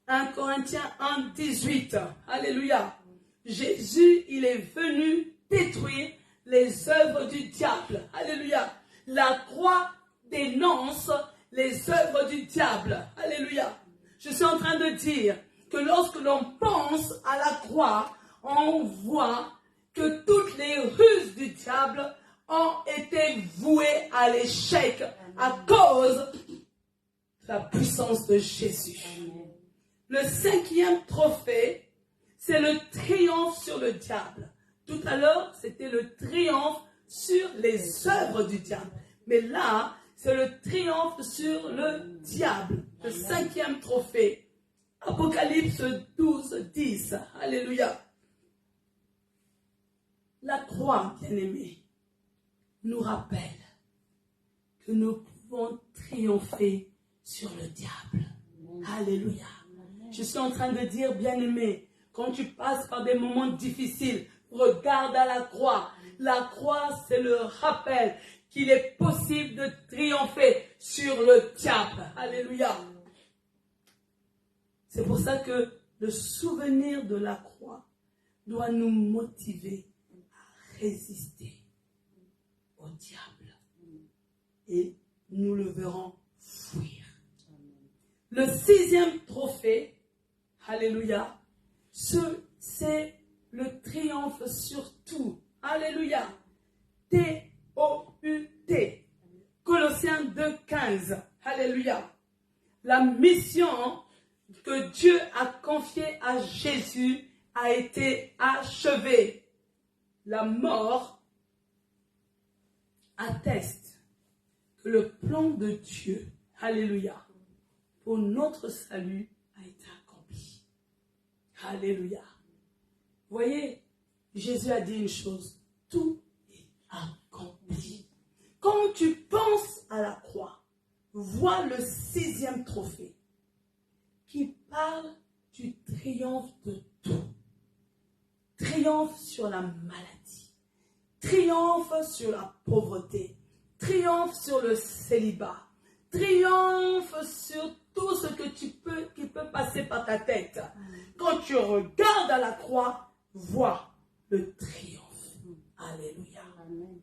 1 Corinthiens 1, 18. Alléluia. Jésus, il est venu détruire les œuvres du diable. Alléluia. La croix dénonce les œuvres du diable. Alléluia. Je suis en train de dire que lorsque l'on pense à la croix, on voit que toutes les ruses du diable ont été vouées à l'échec à cause de la puissance de Jésus. Le cinquième trophée, c'est le triomphe sur le diable. Tout à l'heure, c'était le triomphe sur les œuvres du diable. Mais là, c'est le triomphe sur le diable. Le cinquième trophée. Apocalypse 12, 10. Alléluia. La croix, bien-aimée, nous rappelle que nous pouvons triompher sur le diable. Alléluia. Je suis en train de dire, bien-aimé, quand tu passes par des moments difficiles, regarde à la croix. La croix, c'est le rappel qu'il est possible de triompher sur le diable. Alléluia. C'est pour ça que le souvenir de la croix doit nous motiver à résister au diable. Et nous le verrons fuir. Le sixième trophée, alléluia, c'est le triomphe sur tout. Alléluia. T-O-U-T. Colossiens 2, 15. Alléluia. La mission que Dieu a confiée à Jésus a été achevée. La mort atteste que le plan de Dieu, alléluia, pour notre salut a été accompli. Alléluia. Voyez, Jésus a dit une chose, tout est accompli. Quand tu penses à la croix, vois le sixième trophée qui parle du triomphe de tout. Triomphe sur la maladie, triomphe sur la pauvreté, triomphe sur le célibat, triomphe sur tout ce que qui peut passer par ta tête. Quand tu regardes à la croix, vois le triomphe. Alléluia. Amen.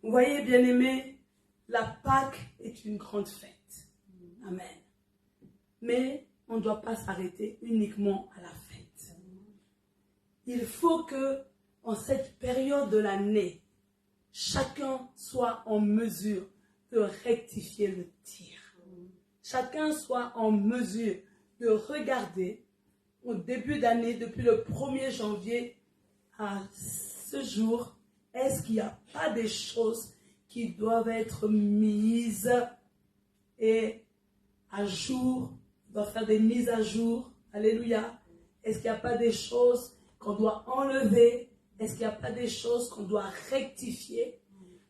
Vous voyez, bien-aimés, la Pâque est une grande fête. Amen. Mais on ne doit pas s'arrêter uniquement à la fête. Il faut que, en cette période de l'année, chacun soit en mesure de rectifier le tir. Chacun soit en mesure de regarder au début d'année, depuis le 1er janvier à ce jour, est-ce qu'il n'y a pas des choses qui doivent être mises et à jour, on doit faire des mises à jour. Alléluia. Est-ce qu'il n'y a pas des choses qu'on doit enlever? Est-ce qu'il n'y a pas des choses qu'on doit rectifier?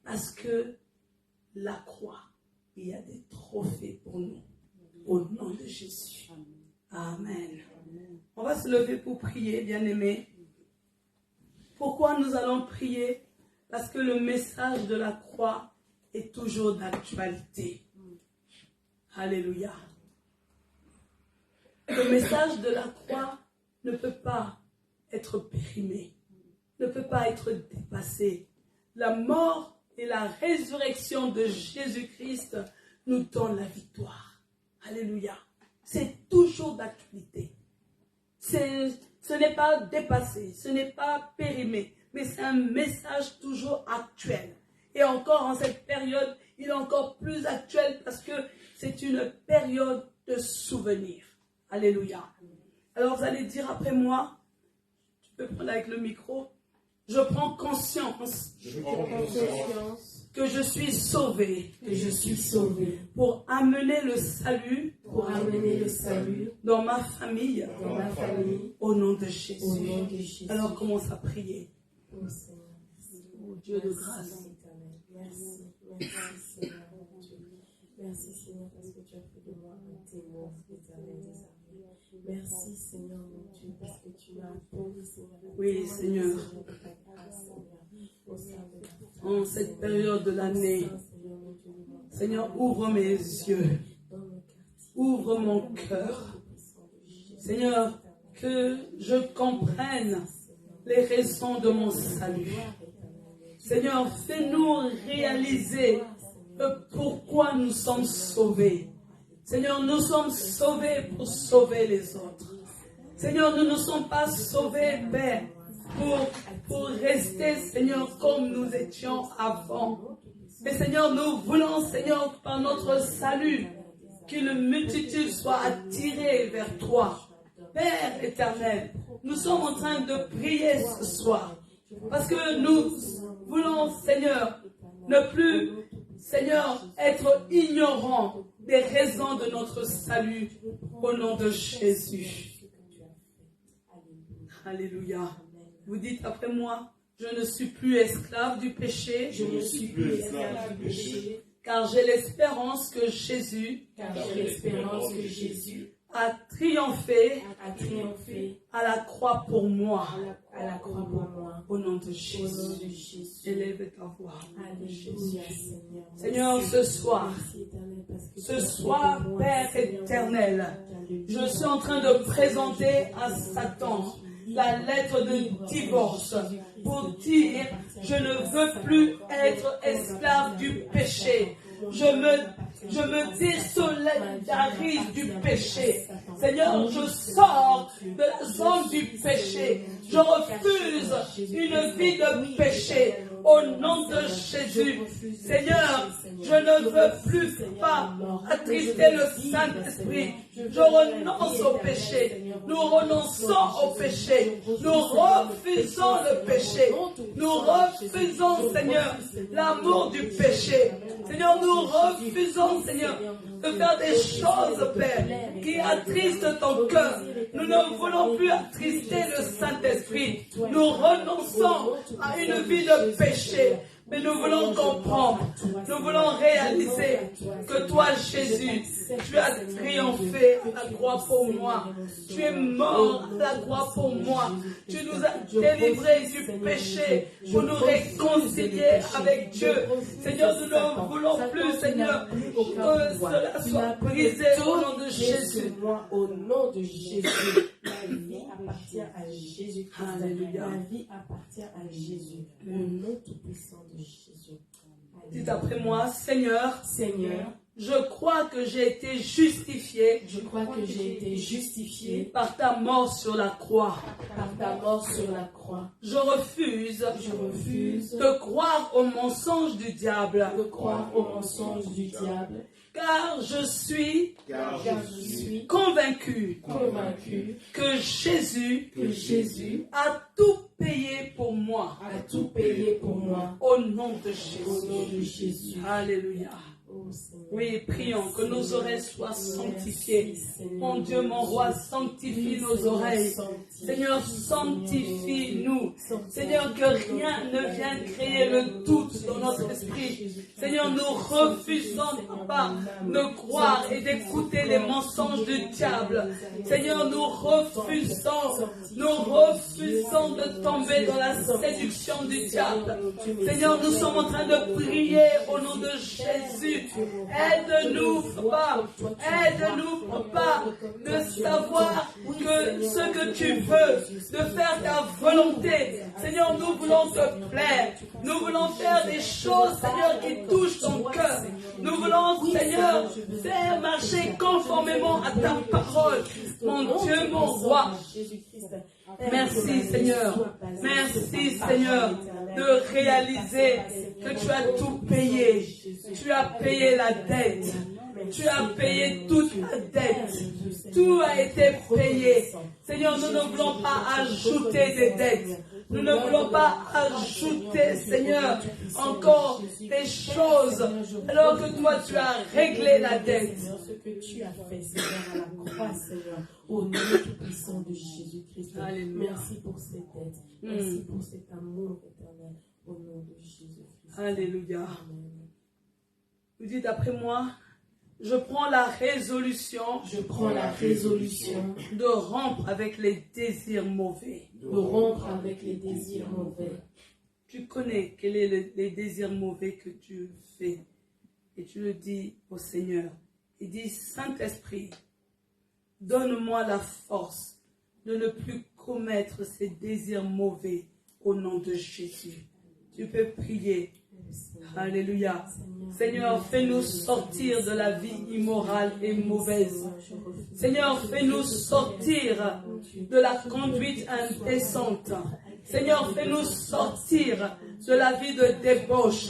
Parce que la croix, il y a des trophées pour nous. Au nom de Jésus. Amen. On va se lever pour prier, bien-aimés. Pourquoi nous allons prier? Parce que le message de la croix est toujours d'actualité. Alléluia. Le message de la croix ne peut pas être périmé, ne peut pas être dépassé. La mort et la résurrection de Jésus-Christ nous donnent la victoire. Alléluia. C'est toujours d'actualité. Ce n'est pas dépassé, ce n'est pas périmé, mais c'est un message toujours actuel. Et encore en cette période, il est encore plus actuel parce que c'est une période de souvenirs. Alléluia. Alors vous allez dire après moi, tu peux prendre avec le micro, je prends conscience que je suis sauvé, pour amener le salut, dans ma famille, au nom de Jésus. Alors commence à prier. Oh Dieu de grâce. Merci Seigneur mon Dieu. Merci Seigneur parce que tu as fait de moi un témoin éternel des armées. Merci Seigneur mon Dieu, parce que tu m'as appelé Seigneur. Oui Seigneur. En cette période de l'année, Seigneur, ouvre mes yeux, ouvre mon cœur. Seigneur, que je comprenne les raisons de mon salut. Seigneur, fais-nous réaliser pourquoi nous sommes sauvés. Seigneur, nous sommes sauvés pour sauver les autres. Seigneur, nous ne sommes pas sauvés, Père, pour rester, Seigneur, comme nous étions avant. Mais Seigneur, nous voulons, Seigneur, par notre salut, qu'une multitude soit attirée vers toi. Père éternel, nous sommes en train de prier ce soir. Parce que nous voulons, Seigneur, ne plus, Seigneur, être ignorants des raisons de notre salut au nom de Jésus. Alléluia. Vous dites après moi, je ne suis plus esclave du péché. Je ne suis plus esclave du péché. Car j'ai l'espérance que Jésus a triomphé à la croix pour moi. Au nom de Jésus. Élève ta voix. Alléluia, Seigneur, ce soir, Père éternel, je suis en train de présenter à Satan la lettre de divorce pour dire je ne veux plus être esclave du péché. Je me désolidarise du péché. Seigneur, je sors de la zone du péché. Je refuse une vie de péché. Au nom de Jésus, Seigneur, je ne veux plus pas attrister le Saint-Esprit. Je renonce au péché. Nous renonçons au péché. Nous refusons le péché. Nous refusons, Seigneur, l'amour du péché. Seigneur, nous refusons, Seigneur, de faire des choses, Père, qui attristent ton cœur. Nous ne voulons plus attrister le Saint-Esprit. Nous renonçons à une vie de péché. Mais nous voulons comprendre, nous voulons réaliser que toi, Jésus, tu as triomphé à la croix pour moi. Tu es mort à la croix pour moi. Tu nous as délivrés du péché pour nous réconcilier avec Dieu. Seigneur, nous ne voulons plus, Seigneur, que cela soit brisé au nom de Jésus. Au nom de Jésus. La vie appartient à Jésus. Alléluia. La vie appartient à Jésus. Au nom tout-puissant de Jésus. Dites après moi, Seigneur, Seigneur, je crois que j'ai été justifié. Je crois que j'ai été justifié par ta mort sur la croix. par ta mort sur la croix. Je refuse de croire au mensonge du diable. De croire au mensonge du diable. Car je suis convaincu que Jésus a tout payé pour moi. A tout payé pour moi. Au nom de Au nom de Jésus. Jésus. Alléluia. Oh, Seigneur. Oui, prions que nos oreilles soient sanctifiées. Mon Dieu, mon roi, sanctifie nos oreilles. Seigneur, sanctifie-nous. Seigneur, que rien ne vienne créer le doute dans notre esprit. Seigneur, nous refusons pas de croire et d'écouter les mensonges du diable. Seigneur, nous refusons de tomber dans la séduction du diable. Seigneur, nous sommes en train de prier au nom de Jésus. Aide-nous, Papa, de savoir que ce que tu veux, de faire ta volonté. Seigneur, nous voulons te plaire. Nous voulons faire des choses, Seigneur, qui touchent ton cœur. Nous voulons, Seigneur, faire marcher conformément à ta parole. Mon Dieu, mon roi. Merci, Seigneur. Merci, Seigneur, de réaliser que tu as tout payé. Tu as payé la dette. Tu as payé toute la dette. Tout a été payé. Seigneur, nous ne voulons pas ajouter des dettes. Nous ne voulons pas ajouter, Seigneur, encore des choses, alors que toi, tu as réglé la dette. Ce que tu as fait, Seigneur, à la croix, Seigneur, au nom tout-puissant de Jésus-Christ. Merci pour cette dette. Merci pour cet amour éternel, au nom de Jésus-Christ. Alléluia. Amen. Vous dites après moi, Je prends la résolution Je prends la résolution de rompre avec les désirs mauvais. de rompre avec les désirs mauvais. Tu connais quels sont les désirs mauvais que tu fais. Et tu le dis au Seigneur. Il dit, Saint-Esprit, donne-moi la force de ne plus commettre ces désirs mauvais au nom de Jésus. Tu peux prier. Alléluia. Seigneur, fais-nous sortir de la vie immorale et mauvaise. Seigneur, fais-nous sortir de la conduite indécente. Seigneur, fais-nous sortir de la vie de débauche.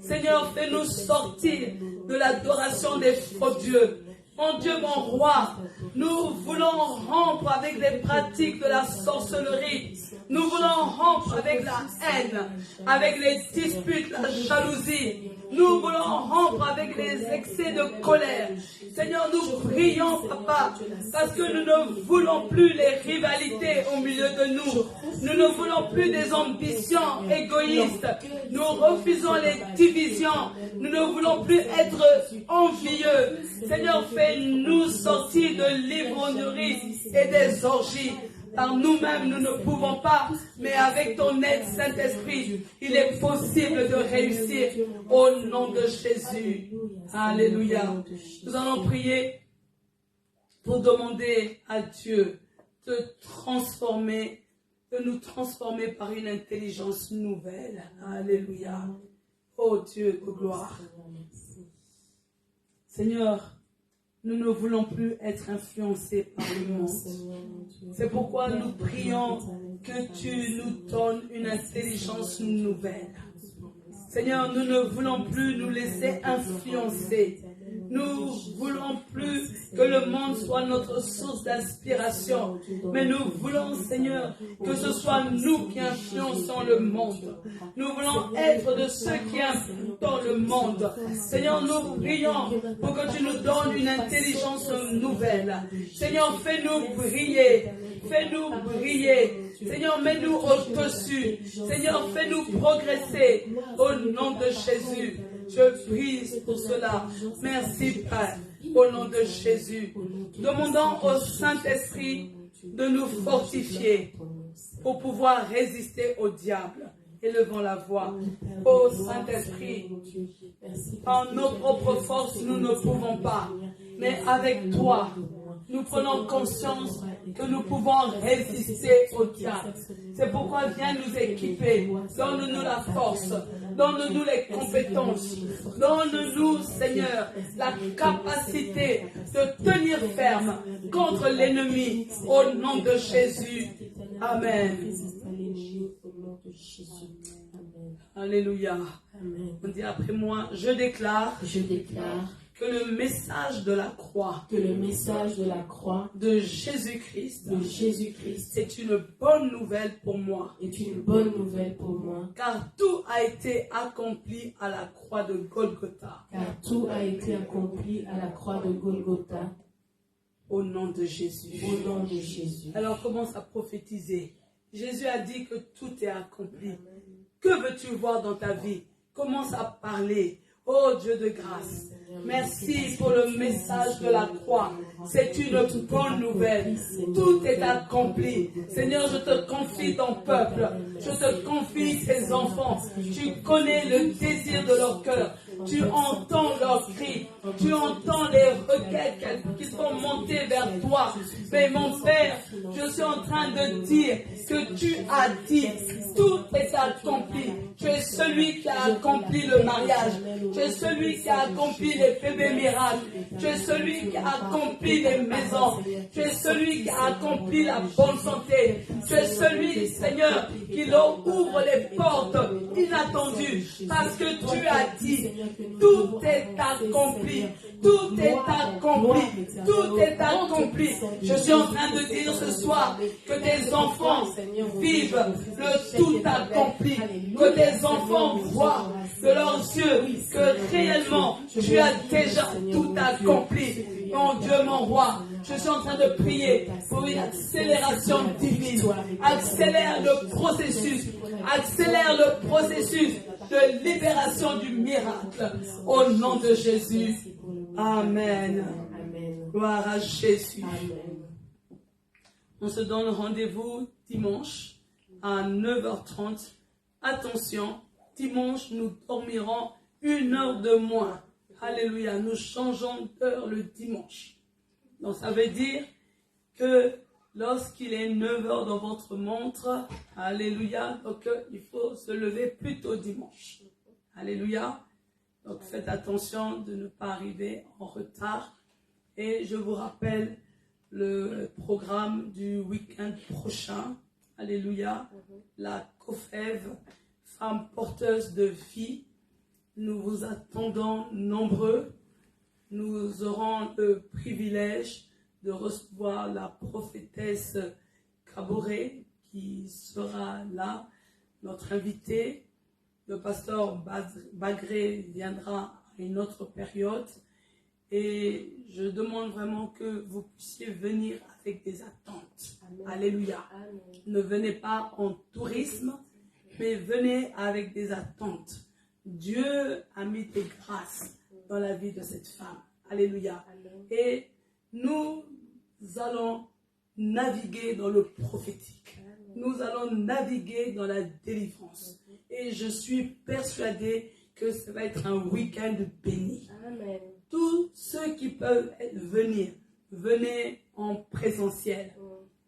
Seigneur, fais-nous sortir de l'adoration des faux dieux. Mon Dieu, mon roi, nous voulons rompre avec les pratiques de la sorcellerie. Nous voulons rompre avec la haine, avec les disputes, la jalousie. Nous voulons rompre avec les excès de colère. Seigneur, nous prions, Papa, parce que nous ne voulons plus les rivalités au milieu de nous. Nous ne voulons plus des ambitions égoïstes. Nous refusons les divisions. Nous ne voulons plus être envieux. Seigneur, fais-nous sortir de l'ivrognerie et des orgies. Par nous-mêmes, nous ne pouvons pas, mais avec ton aide, Saint-Esprit, il est possible de réussir au nom de Jésus. Alléluia. Nous allons prier pour demander à Dieu de nous transformer par une intelligence nouvelle. Alléluia. Oh Dieu de gloire. Seigneur, nous ne voulons plus être influencés par le monde. C'est pourquoi nous prions que tu nous donnes une intelligence nouvelle. Seigneur, nous ne voulons plus nous laisser influencer. Nous voulons plus que le monde soit notre source d'inspiration. Mais nous voulons, Seigneur, que ce soit nous qui influençons le monde. Nous voulons être de ceux qui influencent le monde. Seigneur, nous prions pour que tu nous donnes une intelligence nouvelle. Seigneur, fais-nous briller. Fais-nous briller. Seigneur, mets-nous au-dessus. Seigneur, fais-nous progresser au nom de Jésus. Je prie pour cela. Merci, Père, au nom de Jésus. Demandons au Saint-Esprit de nous fortifier pour pouvoir résister au diable. Élevons la voix. Ô Saint-Esprit, en nos propres forces, nous ne pouvons pas. Mais avec toi, nous prenons conscience que nous pouvons résister au diable. C'est pourquoi viens nous équiper. Donne-nous la force. Donne-nous les compétences. Donne-nous, Seigneur, la capacité de tenir ferme contre l'ennemi au nom de Jésus. Amen. Alléluia. On dit après moi, je déclare que le message de la croix, de Jésus-Christ, est une bonne nouvelle pour moi. Car tout a été accompli à la croix de Golgotha. Au nom de Jésus. Alors commence à prophétiser. Jésus a dit que tout est accompli. Que veux-tu voir dans ta vie? Commence à parler. Oh Dieu de grâce, merci pour le message de la croix. C'est une bonne nouvelle. Tout est accompli. Seigneur, je te confie ton peuple. Je te confie tes enfants. Tu connais le désir de leur cœur. Tu entends leurs cris. Tu entends les requêtes qui sont montées vers toi. Mais mon Père, je suis en train de dire que tu as dit, tout est accompli. Tu es celui qui a accompli le mariage. Tu es celui qui a accompli les bébés miracles. Tu es celui qui a accompli les maisons. Tu es celui qui a accompli la bonne santé. Tu es celui, Seigneur, qui ouvre les portes inattendues. Parce que tu as dit, tout est accompli. Tout est accompli. Tout est accompli. Je suis en train de dire ce soir que tes enfants vivent le tout accompli. Que tes enfants voient de leurs yeux que réellement tu as déjà tout accompli. Mon Dieu, mon roi, je suis en train de prier pour une accélération divine. Accélère le processus. Accélère le processus de libération du miracle. Au nom de Jésus. Amen. Amen. Gloire à Jésus. Amen. On se donne rendez-vous dimanche à 9h30. Attention, dimanche, nous dormirons 1 heure de moins. Alléluia, nous changeons d'heure le dimanche. Donc ça veut dire que lorsqu'il est 9h dans votre montre, alléluia, donc il faut se lever plus tôt dimanche. Alléluia. Donc faites attention de ne pas arriver en retard. Et je vous rappelle le programme du week-end prochain. Alléluia. La COFEV, Femmes porteuses de vie. Nous vous attendons nombreux. Nous aurons le privilège de recevoir la prophétesse Kaboré qui sera là, notre invité. Le pasteur Bagré viendra à une autre période. Et je demande vraiment que vous puissiez venir avec des attentes. Amen. Alléluia. Amen. Ne venez pas en tourisme, mais venez avec des attentes. Dieu a mis des grâces dans la vie de cette femme. Alléluia. Amen. Et nous allons naviguer dans le prophétique. Amen. Nous allons naviguer dans la délivrance. Et je suis persuadée que ça va être un week-end béni. Amen. Tous ceux qui peuvent venir, venez en présentiel.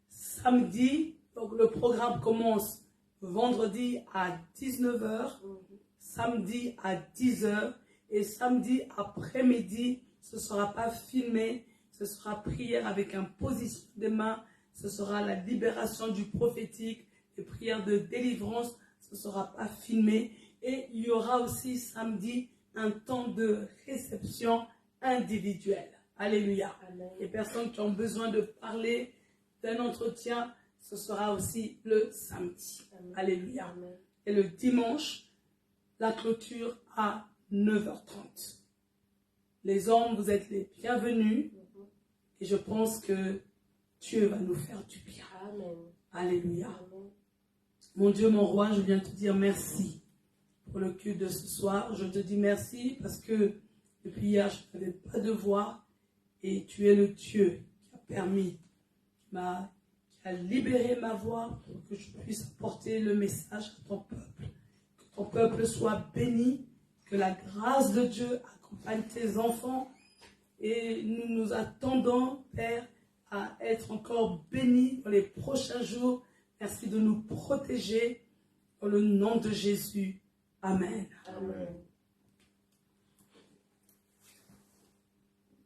Samedi, donc le programme commence vendredi à 19h, samedi à 10h et samedi après-midi, ce ne sera pas filmé, ce sera prière avec imposition des mains, ce sera la libération du prophétique, les prières de délivrance, ce ne sera pas filmé. Et il y aura aussi samedi un temps de réception individuelle. Alléluia. Amen. Les personnes qui ont besoin de parler d'un entretien, ce sera aussi le samedi. Amen. Alléluia. Amen. Et le dimanche, la clôture à 9h30. Les hommes, vous êtes les bienvenus. Et je pense que Dieu va nous faire du bien. Amen. Alléluia. Amen. Mon Dieu, mon roi, je viens te dire merci pour le culte de ce soir. Je te dis merci parce que depuis hier, je n'avais pas de voix et tu es le Dieu qui a permis, qui a libéré ma voix pour que je puisse apporter le message à ton peuple. Que ton peuple soit béni, que la grâce de Dieu accompagne tes enfants et nous nous attendons, Père, à être encore bénis dans les prochains jours. Merci de nous protéger dans le nom de Jésus. Amen. Amen.